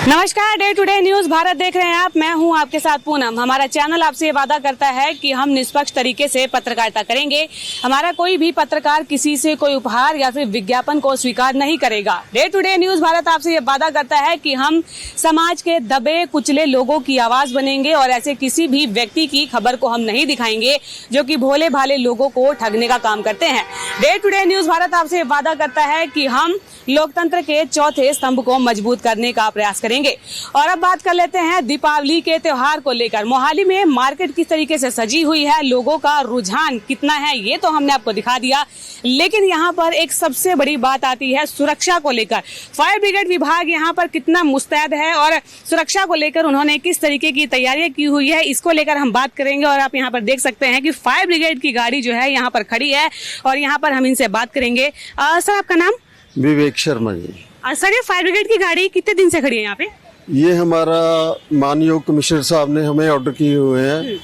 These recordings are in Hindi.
नमस्कार, day to day news Bharat देख रहे हैं आप। मैं हूं आपके साथ पूनम। हमारा चैनल आपसे ये वादा करता है कि हम निष्पक्ष तरीके से पत्रकारिता करेंगे। हमारा कोई भी पत्रकार किसी से कोई उपहार या फिर विज्ञापन को स्वीकार नहीं करेगा। Day to day news Bharat आपसे ये वादा करता है कि हम समाज के दबे कुचले लोगों की आवाज बनेंगे और ऐसे किसी भी व्यक्ति की खबर को हम नहीं दिखाएंगे जो कि भोले भाले लोगों को ठगने का काम करते हैं। Day to day news Bharat आपसे वादा करता है कि हम लोकतंत्र के चौथे स्तंभ को मजबूत करने का प्रयास करेंगे। और अब बात कर लेते हैं दीपावली के त्योहार को लेकर। मोहाली में मार्केट किस तरीके से सजी हुई है, लोगों का रुझान कितना है, ये तो हमने आपको दिखा दिया। लेकिन यहाँ पर एक सबसे बड़ी बात आती है सुरक्षा को लेकर। फायर ब्रिगेड विभाग यहाँ पर कितना मुस्तैद है और सुरक्षा को लेकर उन्होंने किस तरीके की तैयारियां की हुई है, इसको लेकर हम बात करेंगे। और आप यहाँ पर देख सकते हैं कि फायर ब्रिगेड की गाड़ी जो है यहाँ पर खड़ी है और यहाँ पर हम इनसे बात करेंगे। सर, आपका नाम? विवेक शर्मा जी। सर, ये फायर ब्रिगेड की गाड़ी कितने दिन से खड़ी है यहाँ पे? ये हमारा माननीय कमिश्नर साहब ने हमें ऑर्डर किए हुए हैं,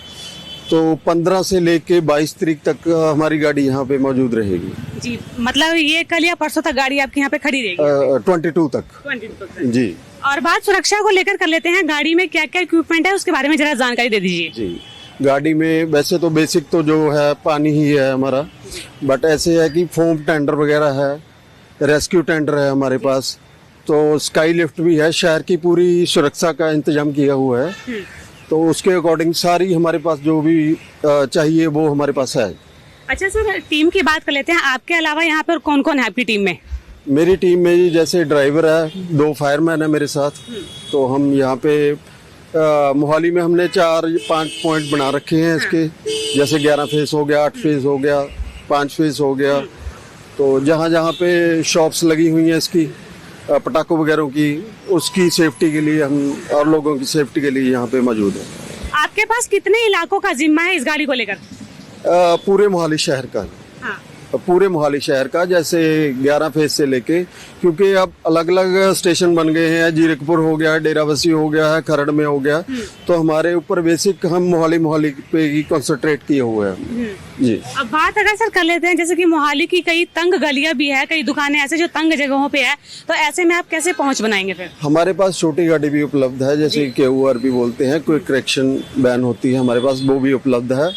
तो 15 से लेके 22 तारीख तक हमारी गाड़ी यहाँ पे मौजूद रहेगी जी। मतलब ये कल या परसों तक गाड़ी आपके यहाँ पे खड़ी रहेगी? 22 तक। 22 तक जी। और बात सुरक्षा को लेकर कर लेते हैं। गाड़ी में क्या क्या इक्विपमेंट है उसके बारे में जरा जानकारी दे दीजिए। जी, गाड़ी में वैसे तो बेसिक तो जो है पानी ही है हमारा, बट ऐसे है कि फोम टेंडर वगैरह है, रेस्क्यू टेंडर है हमारे पास, तो स्काई लिफ्ट भी है। शहर की पूरी सुरक्षा का इंतजाम किया हुआ है, तो उसके अकॉर्डिंग सारी हमारे पास जो भी चाहिए वो हमारे पास है। अच्छा सर, टीम की बात कर लेते हैं। आपके अलावा यहाँ पर कौन कौन है आपकी टीम में? मेरी टीम में जी जैसे ड्राइवर है, 2 फायरमैन है मेरे साथ। तो हम यहाँ पे मोहाली में हमने 4-5 पॉइंट बना रखे हैं इसके, जैसे 11 फेस हो गया, 8 फेस हो गया, 5 फेस हो गया। तो जहाँ जहाँ पे शॉप्स लगी हुई हैं इसकी पटाखों वगैरह की, उसकी सेफ्टी के लिए हम और लोगों की सेफ्टी के लिए यहाँ पे मौजूद है। आपके पास कितने इलाकों का जिम्मा है इस गाड़ी को लेकर? पूरे मोहाली शहर का। हाँ। पूरे मोहाली शहर का, जैसे 11 फेज से लेके, क्योंकि अब अलग अलग स्टेशन बन गए हैं। जीरकपुर हो गया, डेराबस्सी हो गया है, खरड़ में हो गया, तो हमारे ऊपर बेसिक हम मोहाली पे ही कंसंट्रेट किए हुए हैं जी। अब बात अगर सर कर लेते हैं, जैसे कि मोहाली की कई तंग गलियां भी है, कई दुकानें ऐसे जो तंग जगहों पे है, तो ऐसे में आप कैसे पहुंच बनाएंगे फिर? हमारे पास छोटी गाड़ी भी उपलब्ध है, जैसे KUR भी बोलते हैं, क्विक करेक्शन वैन होती है हमारे पास, वो भी उपलब्ध है।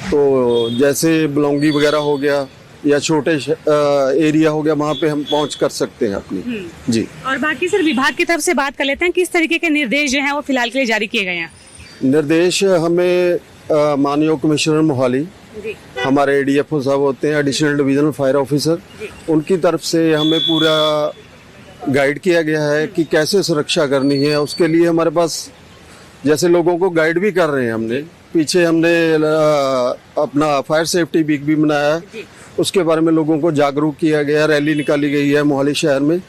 तो जैसे बलौंगी वगैरह हो गया या छोटे एरिया हो गया, वहाँ पे हम पहुँच कर सकते हैं अपनी जी। और बाकी सर विभाग की तरफ से बात कर लेते हैं, किस तरीके के निर्देश जो हैं वो फिलहाल के लिए जारी किए गए हैं? निर्देश हमें माननीय कमिश्नर मोहाली, हमारे ADFO साहब होते हैं, एडिशनल डिविजनल फायर ऑफिसर, उनकी तरफ से हमें पूरा गाइड किया गया है कि कैसे सुरक्षा करनी है। उसके लिए हमारे पास जैसे लोगों को गाइड भी कर रहे हैं, हमने पीछे हमने अपना फायर सेफ्टी वीक भी बनाया है, उसके बारे में लोगों को जागरूक किया गया, रैली निकाली गई है मोहाली शहर में,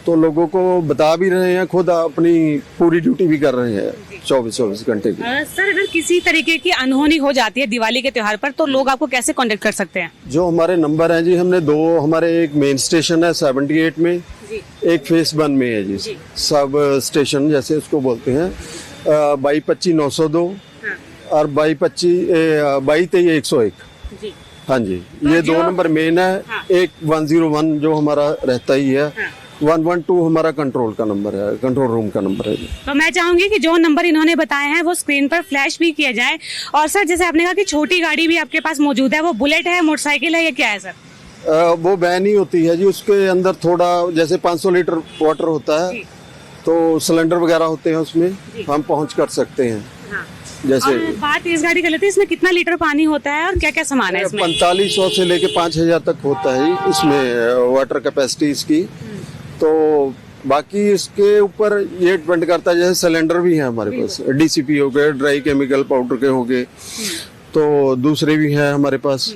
तो लोगों को बता भी रहे हैं, खुद अपनी पूरी ड्यूटी भी कर रहे हैं 24 घंटे की। सर, अगर किसी तरीके की अनहोनी हो जाती है दिवाली के त्योहार पर, तो लोग आपको कैसे कांटेक्ट कर सकते हैं? जो हमारे नंबर हैं जी, हमने 2, हमारे एक मेन स्टेशन है 78 में, एक फेस 1 में है जी, सब स्टेशन जैसे उसको बोलते हैं, 2225-902 और 2223-101। हाँ जी, ये 2 नंबर मेन है। एक 101 जो हमारा रहता ही है, 112 हमारा कंट्रोल का नंबर है, कंट्रोल रूम का नंबर है। तो मैं चाहूंगी कि जो नंबर इन्होंने बताए हैं वो स्क्रीन पर फ्लैश भी किया जाए। और सर, जैसे आपने कहा कि छोटी गाड़ी भी आपके पास मौजूद है, वो बुलेट है, मोटरसाइकिल है, या क्या है सर? वो वैन ही होती है जी। उसके अंदर थोड़ा जैसे 500 लीटर वाटर होता है, तो सिलेंडर वगैरह होते हैं, उसमें हम पहुँच कर सकते हैं। जैसे बात इस गाड़ी कर लेते हैं, इसमें कितना लीटर पानी होता है और क्या क्या सामान है इसमें? 4500 से लेके 5000 तक होता है इसमें वाटर कैपेसिटी इसकी। तो बाकी इसके ऊपर ये डिपेंड करता है, जैसे सिलेंडर भी है हमारे पास, DCP हो गए, ड्राई केमिकल पाउडर के हो गए, तो दूसरे भी हैं हमारे पास,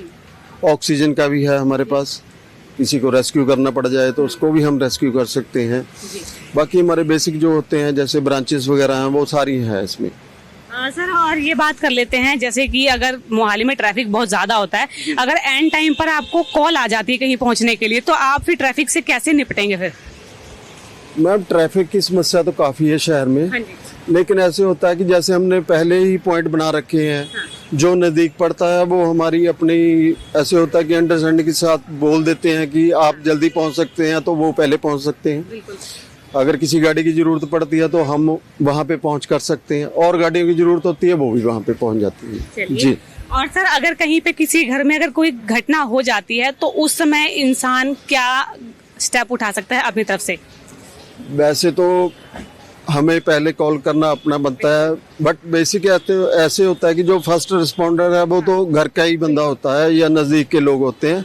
ऑक्सीजन का भी है हमारे पास, किसी को रेस्क्यू करना पड़ जाए तो उसको भी हम रेस्क्यू कर सकते हैं। बाकी हमारे बेसिक जो होते हैं जैसे ब्रांचेस वगैरह हैं, वो सारी हैं इसमें। सर, और ये बात कर लेते हैं, जैसे कि अगर मोहाली में ट्रैफिक बहुत ज्यादा होता है, अगर एंड टाइम पर आपको कॉल आ जाती है कहीं पहुंचने के लिए, तो आप फिर ट्रैफिक से कैसे निपटेंगे फिर? मैम, ट्रैफिक की समस्या तो काफी है शहर में। हाँ जी। लेकिन ऐसे होता है कि जैसे हमने पहले ही पॉइंट बना रखे हैं, जो नजदीक पड़ता है वो हमारी अपनी, ऐसे होता है कि अंडरस्टैंडिंग के साथ बोल देते हैं कि आप जल्दी पहुंच सकते हैं, तो वो पहले पहुंच सकते हैं। अगर किसी गाड़ी की जरूरत पड़ती है तो हम वहाँ पे पहुँच कर सकते हैं, और गाड़ियों की जरूरत होती है वो भी वहाँ पे पहुँच जाती है जी। और सर अगर कहीं पे किसी घर में अगर कोई घटना हो जाती है तो उस समय इंसान क्या स्टेप उठा सकता है अपनी तरफ से? वैसे तो हमें पहले कॉल करना अपना बनता है, बट बेसिक ऐसे होता है कि जो फर्स्ट रिस्पॉन्डर है वो तो घर का ही बंदा होता है या नज़दीक के लोग होते हैं।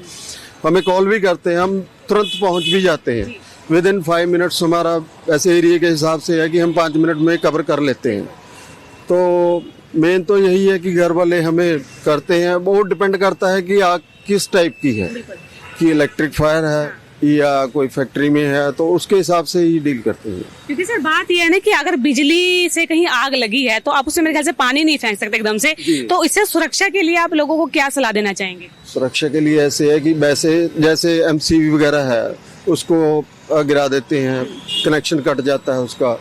हमें कॉल भी करते हैं, हम तुरंत पहुंच भी जाते हैं। विद इन 5 मिनट्स हमारा ऐसे एरिया के हिसाब से है कि हम 5 मिनट में कवर कर लेते हैं। तो मेन तो यही है कि घर वाले हमें करते हैं, वो डिपेंड करता है कि आग किस टाइप की है, कि इलेक्ट्रिक फायर है या कोई फैक्ट्री में है, तो उसके हिसाब से ही डील करते हैं। क्योंकि सर बात यह है ना कि अगर बिजली से कहीं आग लगी है तो आप उससे मेरे ख्याल से पानी नहीं फेंक सकते एकदम से, तो इससे सुरक्षा के लिए आप लोगों को क्या सलाह देना चाहेंगे? सुरक्षा के लिए ऐसे है कि वैसे जैसे एमसीबी वगैरह है उसको गिरा देते हैं, कनेक्शन कट जाता है उसका।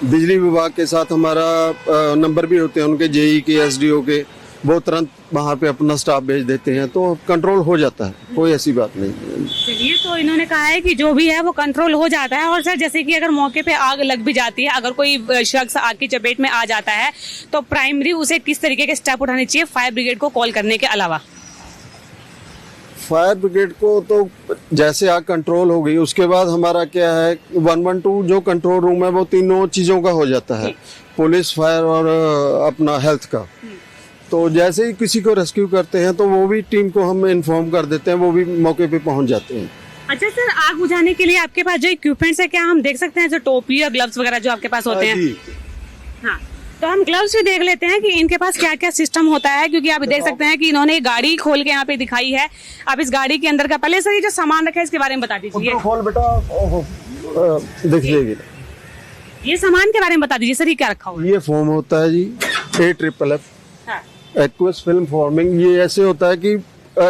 बिजली विभाग के साथ हमारा नंबर भी होते हैं उनके, जेई के, एसडीओ के, वो तुरंत वहाँ पे अपना स्टाफ भेज देते हैं, तो कंट्रोल हो जाता है, कोई ऐसी बात नहीं है। चलिए, तो इन्होंने कहा है कि जो भी है वो कंट्रोल हो जाता है। और सर जैसे कि अगर मौके पे आग लग भी जाती है, अगर कोई शख्स आग की चपेट में आ जाता है तो प्राइमरी उसे किस तरीके के स्टेप उठाने चाहिए फायर ब्रिगेड को कॉल करने के अलावा? फायर ब्रिगेड को तो जैसे आग कंट्रोल हो गई उसके बाद हमारा क्या है, 112 जो कंट्रोल रूम है वो तीनों चीज़ों का हो जाता है, पुलिस, फायर और अपना हेल्थ का। तो जैसे ही किसी को रेस्क्यू करते हैं तो वो भी टीम को हम इन्फॉर्म कर देते हैं, वो भी मौके पे पहुंच जाते हैं। अच्छा सर, आग बुझाने के लिए आपके पास जो इक्विपमेंट्स है, क्या हम देख सकते हैं, जो टोपी या ग्लव्स वगैरह जो आपके पास होते हैं? हाँ, तो हम ग्लव्स भी देख लेते हैं कि इनके पास क्या क्या सिस्टम होता है, क्योंकि आप देख सकते हैं कि इन्होंने गाड़ी खोल के यहाँ पे दिखाई है। आप इस गाड़ी के अंदर का पहले सर ये जो सामान रखा है इसके बारे में बता दीजिए। खोल बेटा, देख लीजिए ये सामान के बारे में बता दीजिए सर, ये क्या रखा हुआ है? ये फोम होता है जी, AFFF एक्वस फिल्म फॉर्मिंग। ये ऐसे होता है कि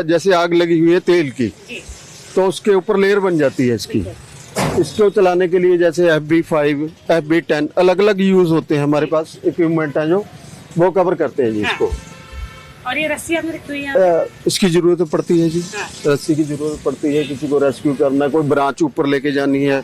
जैसे आग लगी हुई है तेल की, तो उसके ऊपर लेयर बन जाती है इसकी। इसको चलाने के लिए जैसे FB5, FB10 अलग अलग यूज होते हैं, हमारे पास इक्विपमेंट है जो वो कवर करते हैं जी इसको। और ये रस्सी आपने रखी हुई है? इसकी जरूरत पड़ती है जी, रस्सी की जरूरत पड़ती है, किसी को रेस्क्यू करना है, कोई ब्रांच ऊपर लेके जानी है,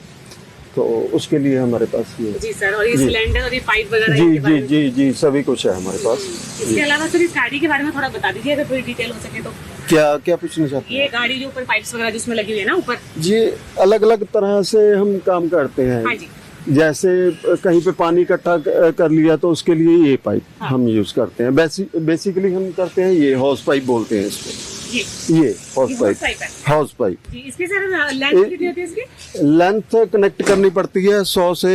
तो उसके लिए हमारे पास ये जी सर। और ये सिलेंडर और ये पाइप वगैरह जी सभी कुछ है हमारे पास। इसके अलावा सर इस गाड़ी के बारे में थोड़ा बता दीजिए, अगर थोड़ी डिटेल हो सके तो। क्या पूछना चाहते हैं? ये गाड़ी जो ऊपर पाइप्स वगैरह जिसमें लगी हुई है ना ऊपर जी, अलग अलग तरह से हम काम करते हैं। हाँ जी। जैसे कहीं पे पानी इकट्ठा कर लिया तो उसके लिए ये पाइप हम यूज करते हैं। बेसिकली हम करते हैं ये हॉर्स पाइप बोलते हैं इसको, ये हॉर्स पाइप। इसकी सर लेंथ कितनी होती है इसकी? लेंथ कनेक्ट करनी पड़ती है 100 से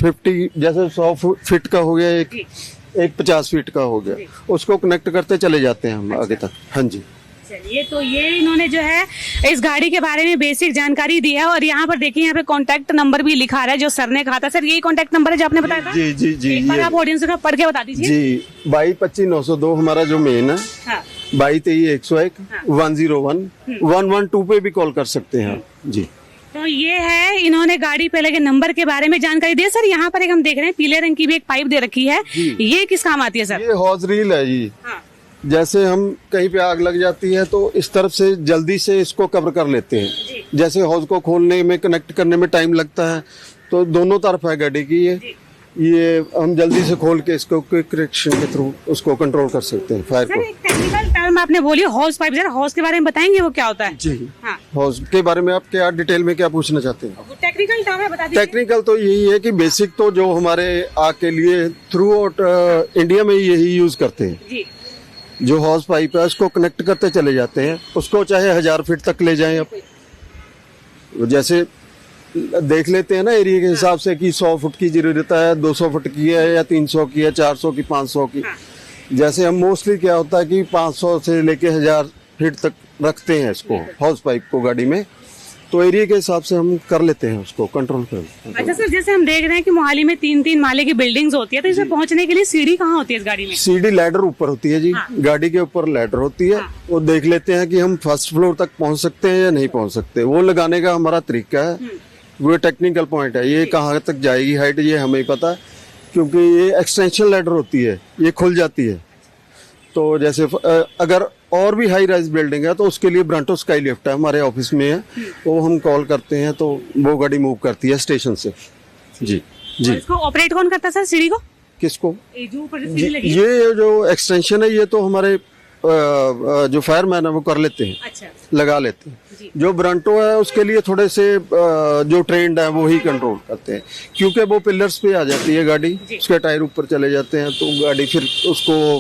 50, जैसे 100 फीट का हो गया, एक 50 फीट का हो गया, उसको कनेक्ट करते चले जाते हैं हम आगे तक। हाँ जी। चलिए, तो ये इन्होंने जो है इस गाड़ी के बारे में बेसिक जानकारी दी है। और यहाँ पर देखिए, यहाँ पे कॉन्टैक्ट नंबर भी लिखा रहा है जो सर ने कहा था। सर यही कॉन्टैक्ट नंबर है जो आपने बताया था? जी। एक बार आप ऑडियंस को पढ़ के बता दीजिए जी। 2225-902 हमारा जो मेन है, 2223-101, 101, 112 पे भी कॉल कर सकते हैं जी। तो ये है, इन्होंने गाड़ी पहले के नंबर के बारे में जानकारी दी। सर यहाँ पर एक हम देख रहे हैं पीले रंग की भी एक पाइप दे रखी है, ये किस काम आती है सर? ये हॉज रील है जी। जैसे हम कहीं पे आग लग जाती है तो इस तरफ से जल्दी से इसको कवर कर लेते हैं। जैसे हॉज को खोलने में, कनेक्ट करने में टाइम लगता है, तो दोनों तरफ है गाड़ी की ये हम जल्दी से खोल के इसको क्विक रिएक्शन के थ्रू उसको कंट्रोल कर सकते हैं फायर को। एक टेक्निकल टर्म आपने बोली हॉज पाइप, जरा हॉज के बारे में बताएंगे वो क्या होता है? जी। हॉज के बारे में आप क्या डिटेल में क्या पूछना चाहते हैं? टेक्निकल टर्म है, बता दीजिए। टेक्निकल तो यही है कि बेसिक तो जो हमारे आग के लिए थ्रू आउट इंडिया में यही यूज करते हैं जी। जो हॉज पाइप है उसको कनेक्ट करते चले जाते हैं, उसको चाहे 1000 फीट तक ले जाएं आप। जैसे देख लेते हैं ना एरिया के हिसाब से कि 100 फुट की जरूरत है, 200 फुट की है, या 300 की है, 400 की, 500 की। जैसे हम मोस्टली क्या होता है कि 500 से लेके 1000 फीट तक रखते हैं इसको, हाउस पाइप को गाड़ी में, तो एरिया के हिसाब से हम कर लेते हैं उसको कंट्रोल कर। अच्छा सर, जैसे हम देख रहे हैं कि मोहाली में 3-3 माले की बिल्डिंग्स होती है, तो इसे पहुंचने के लिए सीढ़ी कहाँ होती है इस गाड़ी में? सीढ़ी लैडर ऊपर होती है जी। गाड़ी के ऊपर लैडर होती है, वो देख लेते हैं कि हम फर्स्ट फ्लोर तक पहुंच सकते हैं या नहीं पहुंच सकते। वो लगाने का हमारा तरीका है, वो टेक्निकल पॉइंट है। ये कहाँ तक जाएगी हाइट ये हमें पता है, क्योंकि ये एक्सटेंशन लैडर होती है, ये खुल जाती है। तो जैसे अगर और भी हाई राइज बिल्डिंग है तो उसके लिए ब्रांटो स्काई लिफ्ट है हमारे ऑफिस में है, तो हम कॉल करते हैं तो वो गाड़ी मूव करती है स्टेशन से। जी और जी। इसको ऑपरेट कौन करता है सर, सीढ़ी को? किसको? ये जो ऊपर से सीढ़ी लगी है? ये जो एक्सटेंशन है ये तो हमारे जो फायरमैन है वो कर लेते हैं, अच्छा लगा लेते हैं। जी। जो ब्रांटो है उसके लिए थोड़े से जो ट्रेंड है वो ही कंट्रोल करते हैं, क्योंकि वो पिलर्स पे आ जाती है गाड़ी, जी। उसके टायर ऊपर चले जाते हैं तो गाड़ी फिर उसको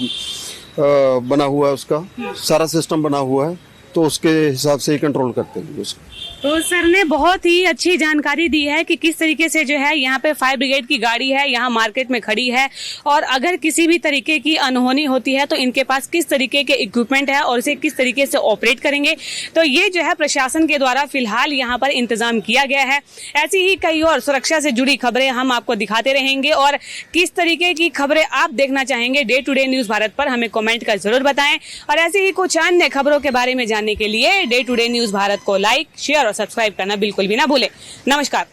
बना हुआ है उसका सारा सिस्टम बना हुआ है, तो उसके हिसाब से ही कंट्रोल करते हैं उसको। तो सर ने बहुत ही अच्छी जानकारी दी है कि किस तरीके से जो है यहाँ पे फायर ब्रिगेड की गाड़ी है, यहाँ मार्केट में खड़ी है, और अगर किसी भी तरीके की अनहोनी होती है तो इनके पास किस तरीके के इक्विपमेंट है और इसे किस तरीके से ऑपरेट करेंगे। तो ये जो है प्रशासन के द्वारा फिलहाल यहाँ पर इंतजाम किया गया है। ऐसी ही कई और सुरक्षा से जुड़ी खबरें हम आपको दिखाते रहेंगे, और किस तरीके की खबरें आप देखना चाहेंगे day to day news Bharat पर हमें कमेंट कर जरूर बताएं। और ऐसी ही कुछ अन्य खबरों के बारे में जानने के लिए day to day news Bharat को लाइक, शेयर और सब्सक्राइब करना बिल्कुल भी ना भूलें। नमस्कार।